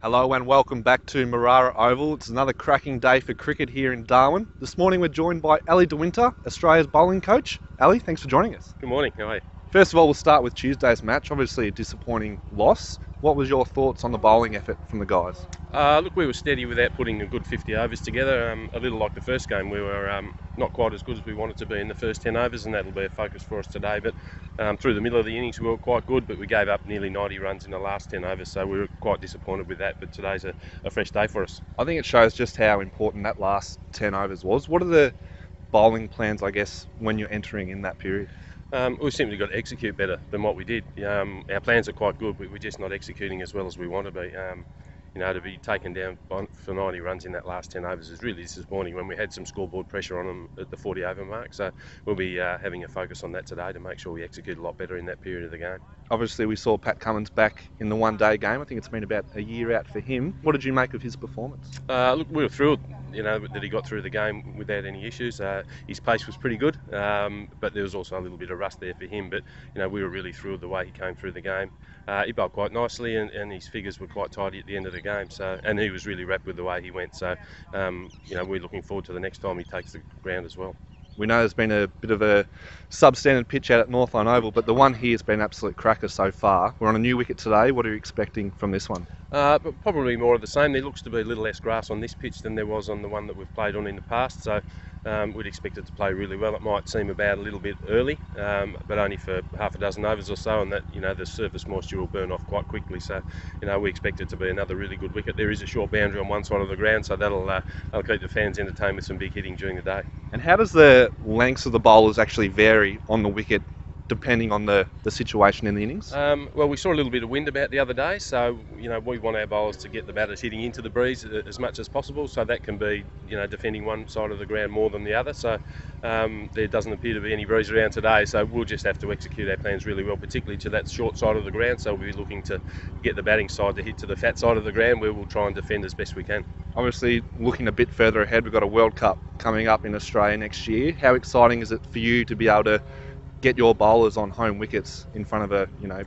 Hello and welcome back to Marara Oval. It's another cracking day for cricket here in Darwin. This morning we're joined by Ali De Winter, Australia's bowling coach. Ali, thanks for joining us. Good morning, how are you? First of all, we'll start with Tuesday's match. Obviously a disappointing loss. What was your thoughts on the bowling effort from the guys? Look, we were steady without putting a good 50 overs together. A little like the first game, we were not quite as good as we wanted to be in the first 10 overs, and that'll be a focus for us today. But through the middle of the innings, we were quite good, but we gave up nearly 90 runs in the last 10 overs, so we were quite disappointed with that. But today's a fresh day for us. I think it shows just how important that last 10 overs was. What are the bowling plans, I guess, when you're entering in that period? We've simply got to execute better than what we did. Our plans are quite good, but we're just not executing as well as we want to be. To be taken down for 90 runs in that last 10 overs is really disappointing when we had some scoreboard pressure on them at the 40 over mark. So we'll be having a focus on that today to make sure we execute a lot better in that period of the game. Obviously we saw Pat Cummins back in the one-day game. I think it's been about a year out for him. What did you make of his performance? Look, we were thrilled, that he got through the game without any issues. His pace was pretty good, but there was also a little bit of rust there for him. But we were really thrilled the way he came through the game. He bowled quite nicely, and his figures were quite tidy at the end of the game. And he was really wrapped with the way he went. So, we're looking forward to the next time he takes the ground as well. We know there's been a bit of a substandard pitch out at Northline Oval, but the one here has been an absolute cracker so far. We're on a new wicket today. What are you expecting from this one? But probably more of the same. There looks to be a little less grass on this pitch than there was on the one that we've played on in the past. So we'd expect it to play really well. It might seem about a little bit early, but only for half a dozen overs or so, and that the surface moisture will burn off quite quickly. So we expect it to be another really good wicket. There is a short boundary on one side of the ground, so that'll keep the fans entertained with some big hitting during the day. And how does the lengths of the bowlers actually vary on the wicket depending on the situation in the innings? Well, we saw a little bit of wind about the other day, so we want our bowlers to get the batters hitting into the breeze as much as possible. So that can be defending one side of the ground more than the other. So there doesn't appear to be any breeze around today. So we'll just have to execute our plans really well, particularly to that short side of the ground. So we'll be looking to get the batting side to hit to the fat side of the ground, where we'll try and defend as best we can. Obviously, looking a bit further ahead, we've got a World Cup coming up in Australia next year. How exciting is it for you to be able to get your bowlers on home wickets in front of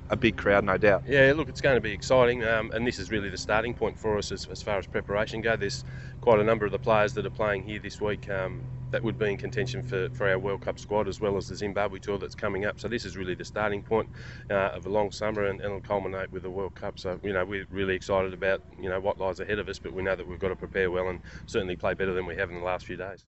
a big crowd, no doubt? Yeah, look, it's going to be exciting, and this is really the starting point for us as far as preparation go. There's quite a number of the players that are playing here this week that would be in contention for our World Cup squad, as well as the Zimbabwe tour that's coming up. So this is really the starting point of a long summer, and it'll culminate with the World Cup. So we're really excited about what lies ahead of us, but we know that we've got to prepare well and certainly play better than we have in the last few days.